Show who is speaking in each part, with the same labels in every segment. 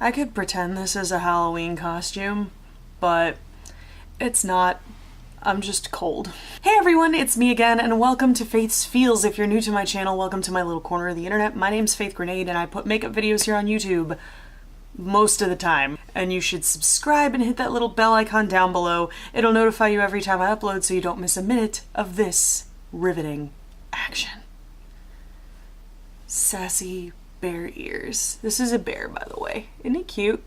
Speaker 1: I could pretend this is a Halloween costume, but it's not. I'm just cold. Hey everyone, it's me again, and welcome to Faith's Feels. If you're new to my channel, welcome to my little corner of the internet. My name's Faith Grenade, and I put makeup videos here on YouTube most of the time. And you should subscribe and hit that little bell icon down below. It'll notify you every time I upload so you don't miss a minute of this riveting action. Sassy bear ears. This is a bear, by the way. Isn't he cute?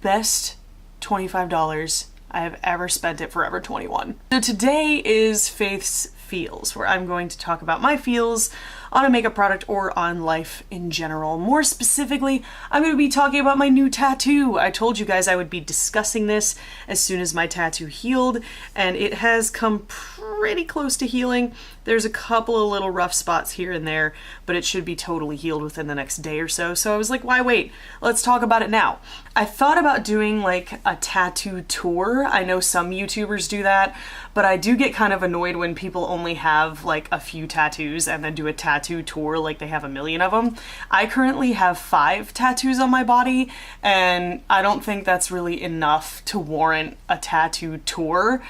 Speaker 1: Best $25 I have ever spent at Forever 21. So today is Faith's Feels, where I'm going to talk about my feels on a makeup product or on life in general. More specifically, I'm going to be talking about my new tattoo. I told you guys I would be discussing this as soon as my tattoo healed, and it has come pretty close to healing. There's a couple of little rough spots here and there, but it should be totally healed within the next day or so. So I was like, why wait? Let's talk about it now. I thought about doing like a tattoo tour. I know some YouTubers do that, but I do get kind of annoyed when people only have like a few tattoos and then do a tattoo tour like they have a million of them. I currently have 5 tattoos on my body, and I don't think that's really enough to warrant a tattoo tour.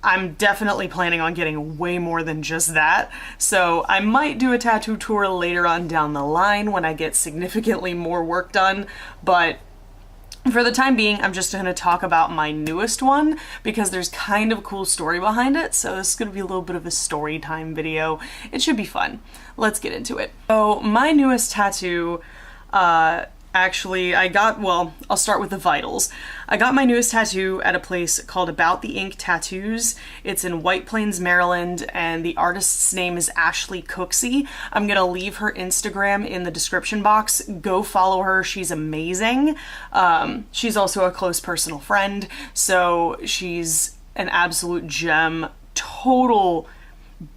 Speaker 1: I'm definitely planning on getting way more than just that, so I might do a tattoo tour later on down the line when I get significantly more work done, but for the time being, I'm just going to talk about my newest one because there's kind of a cool story behind it, so this is going to be a little bit of a story time video. It should be fun. Let's get into it. So my newest tattoo, actually, I'll start with the vitals. I got my newest tattoo at a place called About the Ink Tattoos. It's in White Plains, Maryland, and the artist's name is Ashley Cooksey. I'm gonna leave her Instagram in the description box. Go follow her, she's amazing. She's also a close personal friend, so she's an absolute gem, total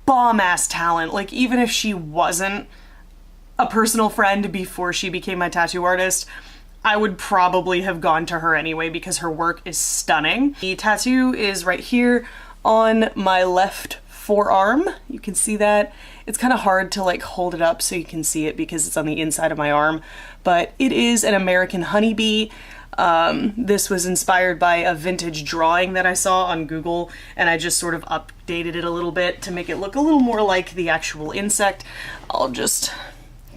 Speaker 1: bomb-ass talent. Like, even if she wasn't a personal friend before she became my tattoo artist, I would probably have gone to her anyway because her work is stunning. The tattoo is right here on my left forearm. You can see that. It's kind of hard to like hold it up so you can see it because it's on the inside of my arm, but it is an American honeybee. This was inspired by a vintage drawing that I saw on Google, and I just sort of updated it a little bit to make it look a little more like the actual insect. I'll just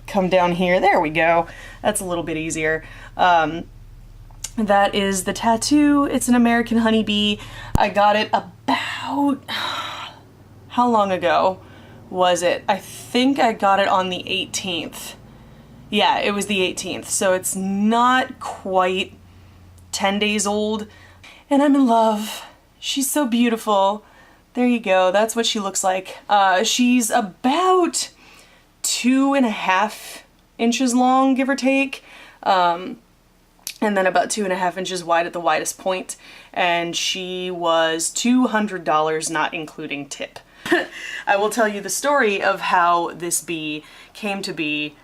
Speaker 1: come down here. There we go. That's a little bit easier. That is the tattoo. It's an American honeybee. I got it about, how long ago was it? I think I got it on the 18th. Yeah, it was the 18th. So it's not quite 10 days old. And I'm in love. She's so beautiful. There you go. That's what she looks like. She's about 2.5 inches long, give or take, and then about 2.5 inches wide at the widest point, and she was $200, not including tip. I will tell you the story of how this bee came to be.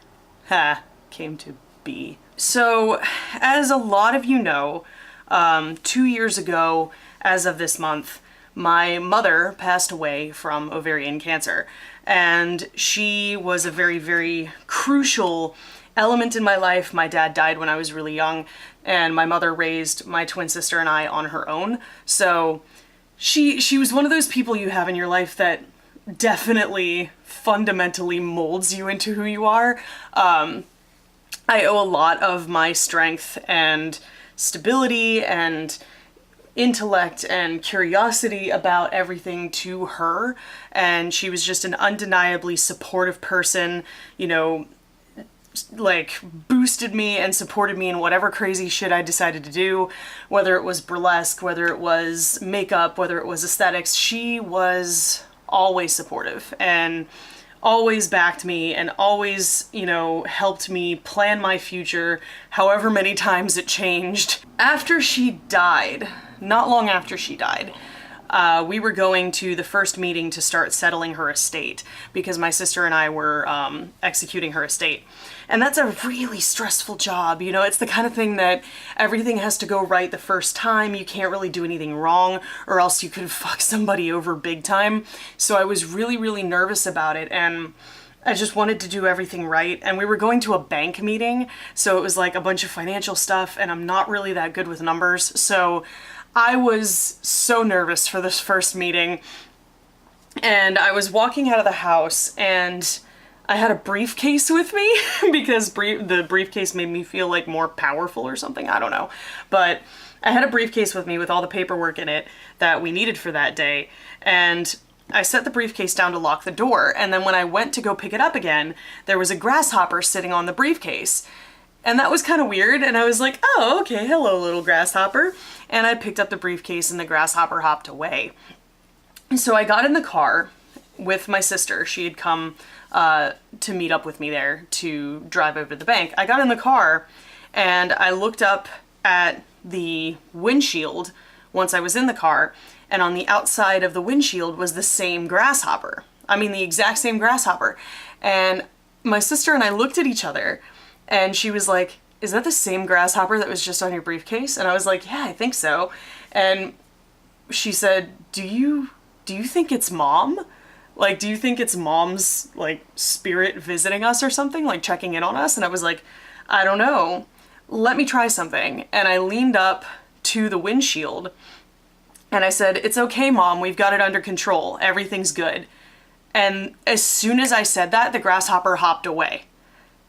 Speaker 1: So, as a lot of you know, 2 years ago, as of this month, my mother passed away from ovarian cancer, and she was a very, very crucial element in my life. My dad died when I was really young, and my mother raised my twin sister and I on her own. So she was one of those people you have in your life that definitely fundamentally molds you into who you are. I owe a lot of my strength and stability and intellect and curiosity about everything to her, and she was just an undeniably supportive person, you know, like boosted me and supported me in whatever crazy shit I decided to do, whether it was burlesque, whether it was makeup, whether it was aesthetics. She was always supportive and always backed me and always, you know, helped me plan my future, however many times it changed. After she died, not long after she died, we were going to the first meeting to start settling her estate because my sister and I were executing her estate. And that's a really stressful job, you know, it's the kind of thing that everything has to go right the first time. You can't really do anything wrong or else you could fuck somebody over big time. So I was really, really nervous about it. And I just wanted to do everything right. And we were going to a bank meeting, so it was like a bunch of financial stuff, and I'm not really that good with numbers. So I was so nervous for this first meeting. And I was walking out of the house, and I had a briefcase with me because the briefcase made me feel like more powerful or something. I don't know. But I had a briefcase with me with all the paperwork in it that we needed for that day. And I set the briefcase down to lock the door. And then when I went to go pick it up again, there was a grasshopper sitting on the briefcase. And that was kind of weird. And I was like, oh, okay, hello, little grasshopper. And I picked up the briefcase and the grasshopper hopped away. So I got in the car with my sister. She had come to meet up with me there to drive over to the bank. I got in the car and I looked up at the windshield once I was in the car, and on the outside of the windshield was the same grasshopper. I mean, the exact same grasshopper. And my sister and I looked at each other, and she was like, is that the same grasshopper that was just on your briefcase? And I was like, yeah, I think so. And she said, do you think it's Mom? Like, do you think it's Mom's, like, spirit visiting us or something? Like, checking in on us? And I was like, I don't know. Let me try something. And I leaned up to the windshield and I said, it's okay, Mom. We've got it under control. Everything's good. And as soon as I said that, the grasshopper hopped away.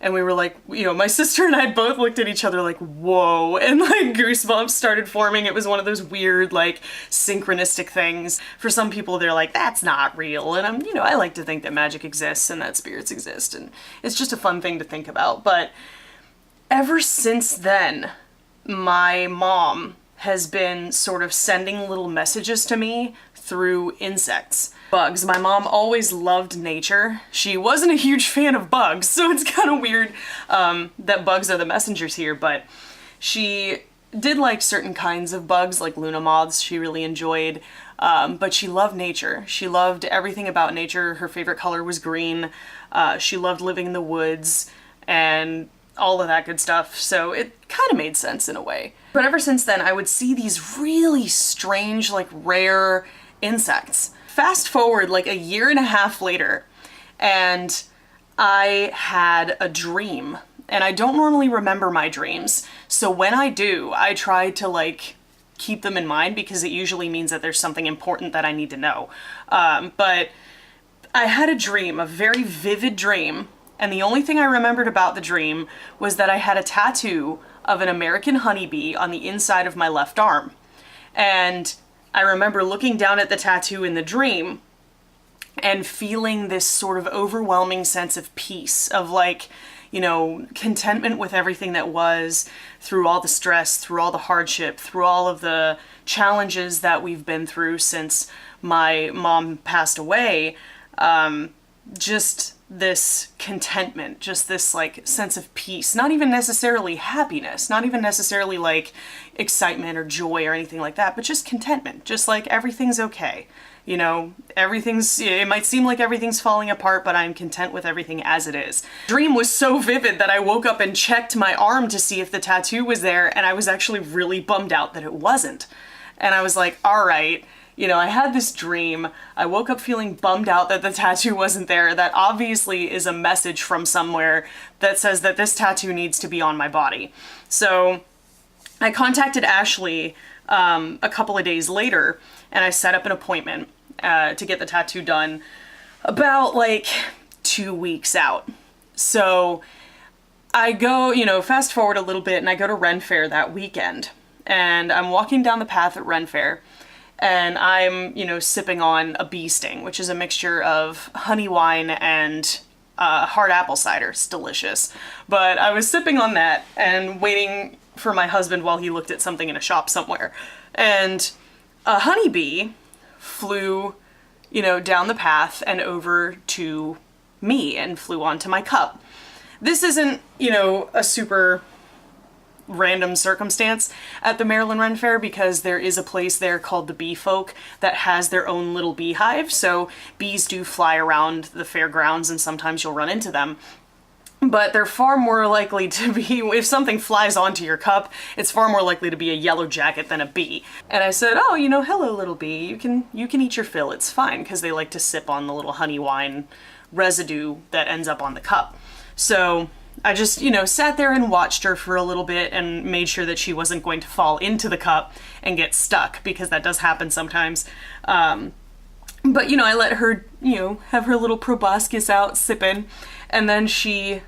Speaker 1: And we were like, you know, my sister and I both looked at each other like, whoa, and like goosebumps started forming. It was one of those weird, like, synchronistic things. For some people, they're like, that's not real. And I like to think that magic exists and that spirits exist. And it's just a fun thing to think about. But ever since then, my mom has been sort of sending little messages to me through insects. Bugs. My mom always loved nature. She wasn't a huge fan of bugs, so it's kind of weird that bugs are the messengers here, but she did like certain kinds of bugs, like Luna moths she really enjoyed, but she loved nature. She loved everything about nature. Her favorite color was green. She loved living in the woods and all of that good stuff, so it kind of made sense in a way. But ever since then, I would see these really strange, like rare insects. Fast forward like a year and a half later, and I had a dream. And I don't normally remember my dreams, so when I do, I try to like keep them in mind because it usually means that there's something important that I need to know. But I had a dream, a very vivid dream, and the only thing I remembered about the dream was that I had a tattoo of an American honeybee on the inside of my left arm. And I remember looking down at the tattoo in the dream and feeling this sort of overwhelming sense of peace, of like, you know, contentment with everything that was, through all the stress, through all the hardship, through all of the challenges that we've been through since my mom passed away. Just this contentment, just this like sense of peace, not even necessarily happiness, not even necessarily like excitement or joy or anything like that, but just contentment, just like everything's okay. You know, it might seem like everything's falling apart, but I'm content with everything as it is. Dream was so vivid that I woke up and checked my arm to see if the tattoo was there, and I was actually really bummed out that it wasn't. And I was like, all right, you know, I had this dream. I woke up feeling bummed out that the tattoo wasn't there. That obviously is a message from somewhere that says that this tattoo needs to be on my body. So I contacted Ashley a couple of days later, and I set up an appointment to get the tattoo done about like 2 weeks out. So I go, you know, fast forward a little bit, and I go to Ren Fair that weekend, and I'm walking down the path at Ren Fair, and I'm, you know, sipping on a bee sting, which is a mixture of honey wine and hard apple cider. It's delicious. But I was sipping on that and waiting for my husband while he looked at something in a shop somewhere. And a honeybee flew, you know, down the path and over to me and flew onto my cup. This isn't, you know, a super random circumstance at the Maryland Ren Fair, because there is a place there called the Bee Folk that has their own little beehive. So bees do fly around the fairgrounds, and sometimes you'll run into them. But they're far more likely to be, if something flies onto your cup, it's far more likely to be a yellow jacket than a bee. And I said, oh, you know, hello, little bee. You can eat your fill. It's fine, because they like to sip on the little honey wine residue that ends up on the cup. So I just, you know, sat there and watched her for a little bit and made sure that she wasn't going to fall into the cup and get stuck, because that does happen sometimes. But, you know, I let her, you know, have her little proboscis out sipping, and then she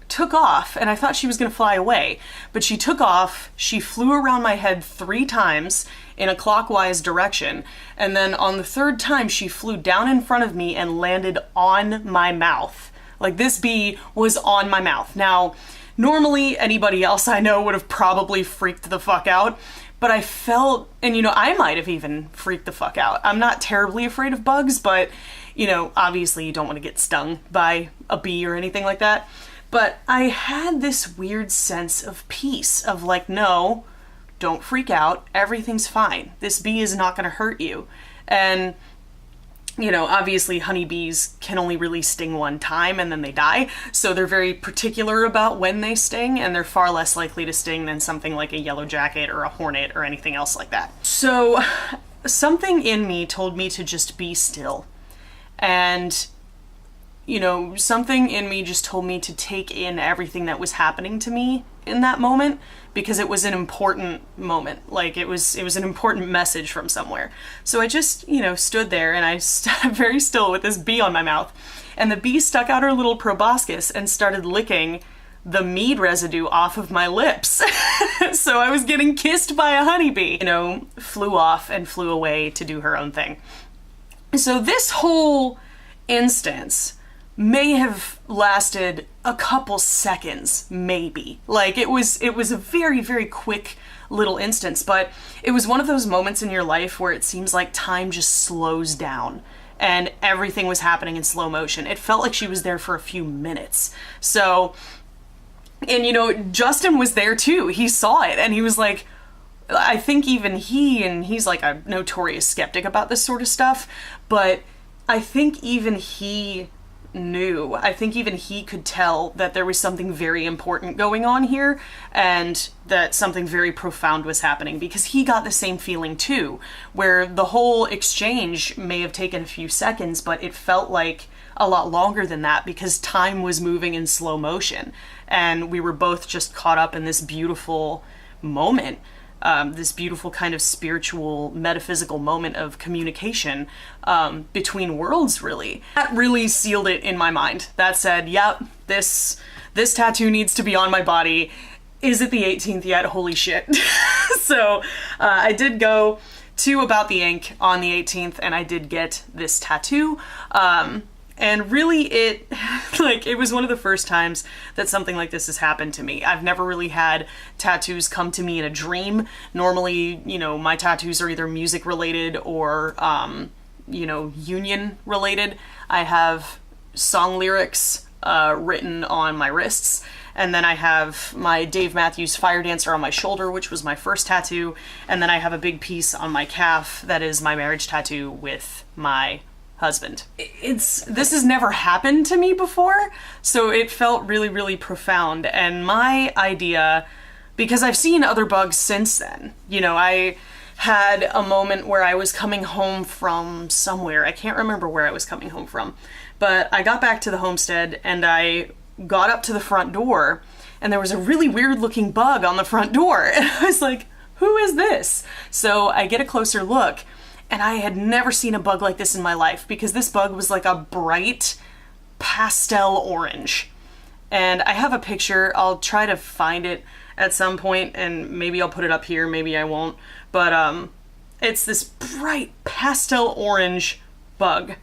Speaker 1: took off, and I thought she was going to fly away, but she took off. She flew around my head 3 times in a clockwise direction, and then on the 3rd time she flew down in front of me and landed on my mouth. Like, this bee was on my mouth. Now, normally anybody else I know would have probably freaked the fuck out, but I felt, and you know, I might have even freaked the fuck out. I'm not terribly afraid of bugs, but you know, obviously you don't want to get stung by a bee or anything like that. But I had this weird sense of peace, of like, no, don't freak out. Everything's fine. This bee is not going to hurt you. And you know, obviously honeybees can only really sting 1 time and then they die. So they're very particular about when they sting, and they're far less likely to sting than something like a yellow jacket or a hornet or anything else like that. So something in me told me to just be still. And, you know, something in me just told me to take in everything that was happening to me in that moment, because it was an important moment. Like, it was an important message from somewhere. So I just, you know, stood there and I sat very still with this bee on my mouth, and the bee stuck out her little proboscis and started licking the mead residue off of my lips. So I was getting kissed by a honeybee. You know, flew off and flew away to do her own thing. So this whole instance may have lasted a couple seconds, maybe. Like, it was a very, very quick little instance, but it was one of those moments in your life where it seems like time just slows down and everything was happening in slow motion. It felt like she was there for a few minutes. So, and you know, Justin was there too. He saw it and he was like, I think even he's like a notorious skeptic about this sort of stuff, but I think even he knew. I think even he could tell that there was something very important going on here, and that something very profound was happening, because he got the same feeling too, where the whole exchange may have taken a few seconds, but it felt like a lot longer than that, because time was moving in slow motion, and we were both just caught up in this beautiful moment. This beautiful kind of spiritual, metaphysical moment of communication between worlds, really. That really sealed it in my mind. That said, yep, this tattoo needs to be on my body. Is it the 18th yet? Holy shit. So I did go to About the Ink on the 18th, and I did get this tattoo. And really it was one of the first times that something like this has happened to me. I've never really had tattoos come to me in a dream. Normally, you know, my tattoos are either music related or, you know, union related. I have song lyrics written on my wrists. And then I have my Dave Matthews Fire Dancer on my shoulder, which was my first tattoo. And then I have a big piece on my calf that is my marriage tattoo with my husband. This has never happened to me before, so it felt really, really profound. And my idea, because I've seen other bugs since then, you know, I had a moment where I was coming home from somewhere. I can't remember where I was coming home from, but I got back to the homestead and I got up to the front door and there was a really weird looking bug on the front door. And I was like, who is this? So I get a closer look, and I had never seen a bug like this in my life, because this bug was like a bright pastel orange. And I have a picture. I'll try to find it at some point, and maybe I'll put it up here, maybe I won't. But it's this bright pastel orange bug.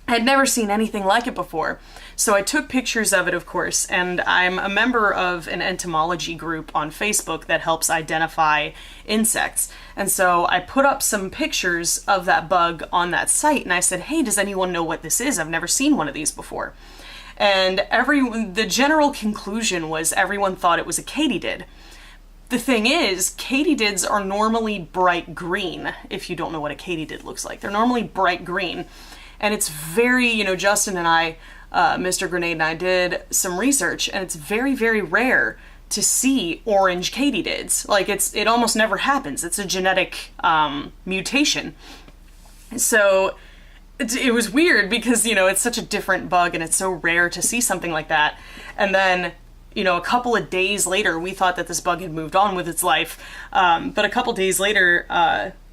Speaker 1: I had never seen anything like it before. So I took pictures of it, of course, and I'm a member of an entomology group on Facebook that helps identify insects. And so I put up some pictures of that bug on that site, and I said, hey, does anyone know what this is? I've never seen one of these before. And the general conclusion was everyone thought it was a katydid. The thing is, katydids are normally bright green, if you don't know what a katydid looks like. They're normally bright green. And it's very, you know, Justin and I, Mr. Grenade and I did some research, and it's very, very rare to see orange katydids. Like, it almost never happens. It's a genetic mutation. So it was weird because, you know, it's such a different bug and it's so rare to see something like that. And then, you know, a couple of days later, we thought that this bug had moved on with its life. But a couple days later,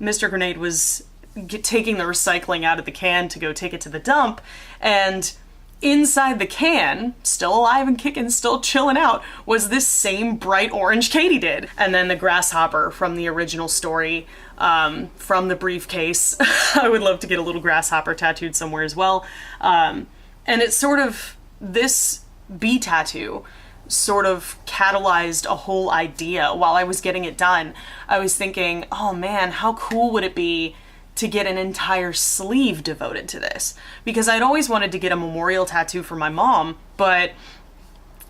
Speaker 1: Mr. Grenade was taking the recycling out of the can to go take it to the dump. And inside the can, still alive and kicking, still chilling out, was this same bright orange katydid. And then the grasshopper from the original story, from the briefcase. I would love to get a little grasshopper tattooed somewhere as well. And it's sort of, this bee tattoo sort of catalyzed a whole idea while I was getting it done. I was thinking, oh man, how cool would it be to get an entire sleeve devoted to this? Because I'd always wanted to get a memorial tattoo for my mom, but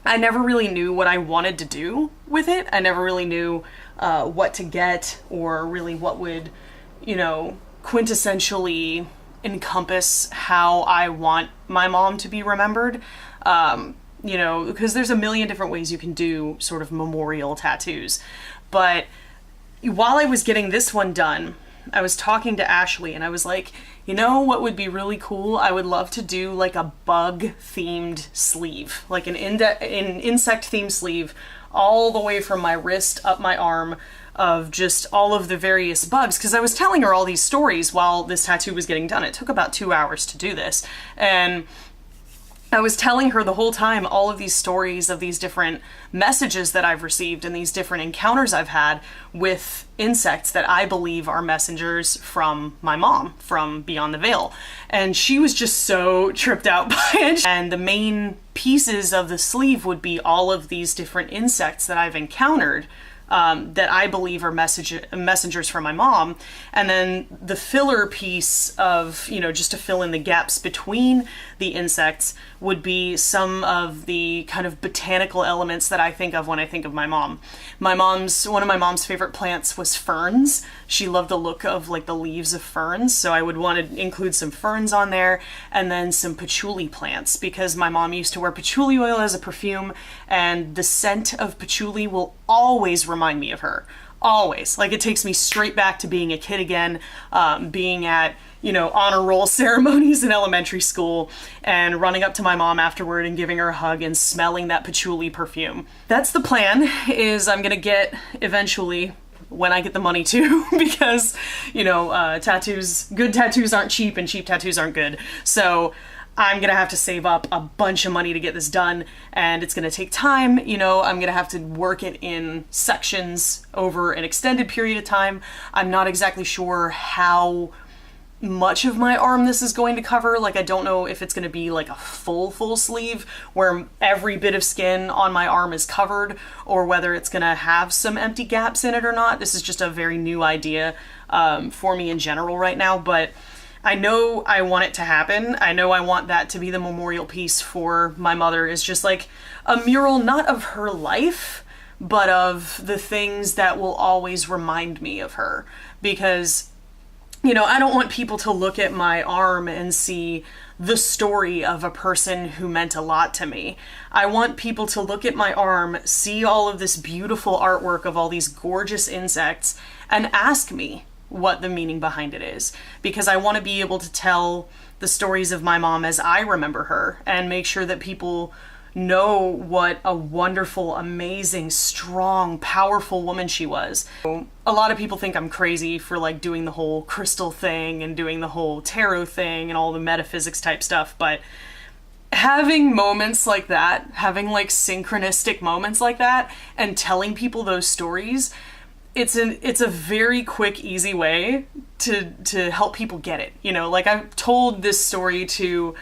Speaker 1: I never really knew what I wanted to do with it. I never really knew what to get, or really what would, you know, quintessentially encompass how I want my mom to be remembered. You know, because there's a million different ways you can do sort of memorial tattoos. But while I was getting this one done, I was talking to Ashley and I was like, you know what would be really cool? I would love to do like a bug themed sleeve, like an insect themed sleeve, all the way from my wrist up my arm, of just all of the various bugs. Because I was telling her all these stories while this tattoo was getting done. It took about 2 hours to do this. And I was telling her the whole time all of these stories of these different messages that I've received and these different encounters I've had with insects that I believe are messengers from my mom, from Beyond the Veil. And she was just so tripped out by it. And the main pieces of the sleeve would be all of these different insects that I've encountered, that I believe are messengers from my mom. And then the filler piece of, you know, just to fill in the gaps between the insects would be some of the kind of botanical elements that I think of when I think of my mom. One of my mom's favorite plants was ferns. She loved the look of like the leaves of ferns, so I would want to include some ferns on there, and then some patchouli plants, because my mom used to wear patchouli oil as a perfume, and the scent of patchouli will always remind me of her. Always. Like, it takes me straight back to being a kid again, being at, you know, honor roll ceremonies in elementary school, and running up to my mom afterward and giving her a hug and smelling that patchouli perfume. That's the plan, is I'm gonna get eventually, when I get the money to, because, you know, good tattoos aren't cheap and cheap tattoos aren't good. So I'm gonna have to save up a bunch of money to get this done, and it's gonna take time. You know, I'm gonna have to work it in sections over an extended period of time. I'm not exactly sure how much of my arm this is going to cover. Like, I don't know if it's going to be like a full sleeve where every bit of skin on my arm is covered, or whether it's going to have some empty gaps in it or not. This is just a very new idea for me in general right now, but I know I want it to happen. I know I want that to be the memorial piece for my mother, is just like a mural, not of her life, but of the things that will always remind me of her. Because, you know, I don't want people to look at my arm and see the story of a person who meant a lot to me. I want people to look at my arm, see all of this beautiful artwork of all these gorgeous insects, and ask me what the meaning behind it is. Because I want to be able to tell the stories of my mom as I remember her, and make sure that people know what a wonderful, amazing, strong, powerful woman she was. A lot of people think I'm crazy for like doing the whole crystal thing and doing the whole tarot thing and all the metaphysics type stuff, but having moments like that, having like synchronistic moments like that, and telling people those stories, it's a very quick, easy way to help people get it. You know, like, I've told this story to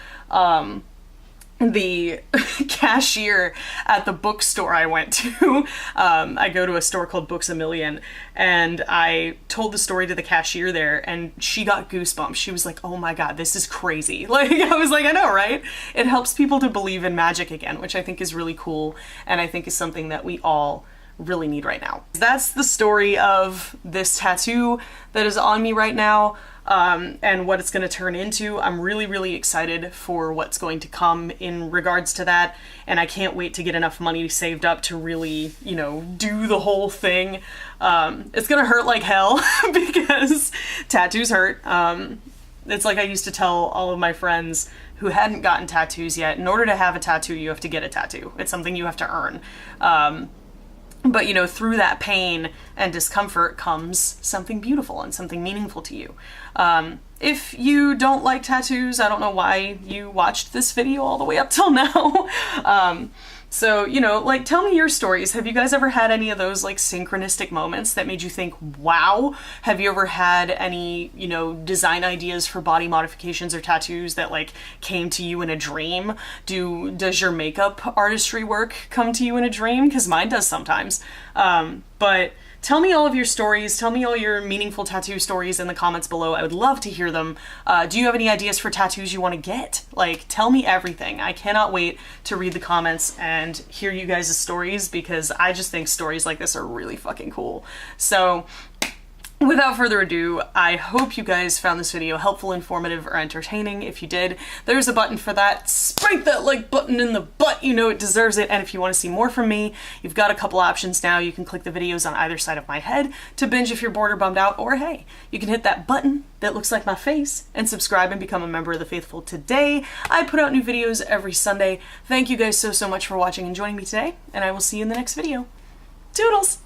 Speaker 1: the cashier at the bookstore I went to. I go to a store called Books A Million, and I told the story to the cashier there, and she got goosebumps. She was like, oh my god, this is crazy. Like, I was like, I know, right? It helps people to believe in magic again, which I think is really cool, and I think is something that we all really need right now. That's the story of this tattoo that is on me right now, and what it's going to turn into. I'm really, really excited for what's going to come in regards to that, and I can't wait to get enough money saved up to really, you know, do the whole thing. It's gonna hurt like hell because tattoos hurt. It's like I used to tell all of my friends who hadn't gotten tattoos yet, in order to have a tattoo, you have to get a tattoo. It's something you have to earn. But, you know, through that pain and discomfort comes something beautiful and something meaningful to you. If you don't like tattoos, I don't know why you watched this video all the way up till now. So, you know, like, tell me your stories. Have you guys ever had any of those, like, synchronistic moments that made you think, wow? Have you ever had any, you know, design ideas for body modifications or tattoos that, like, came to you in a dream? Does your makeup artistry work come to you in a dream? Because mine does sometimes. But tell me all of your stories. Tell me all your meaningful tattoo stories in the comments below. I would love to hear them. Do you have any ideas for tattoos you want to get? Like, tell me everything. I cannot wait to read the comments and hear you guys' stories, because I just think stories like this are really fucking cool. So, without further ado, I hope you guys found this video helpful, informative, or entertaining. If you did, there's a button for that. Spank that like button in the butt, you know it deserves it. And if you want to see more from me, you've got a couple options now. You can click the videos on either side of my head to binge if you're bored or bummed out, or hey, you can hit that button that looks like my face and subscribe and become a member of the faithful today. I put out new videos every Sunday. Thank you guys so much for watching and joining me today, and I will see you in the next video. Toodles!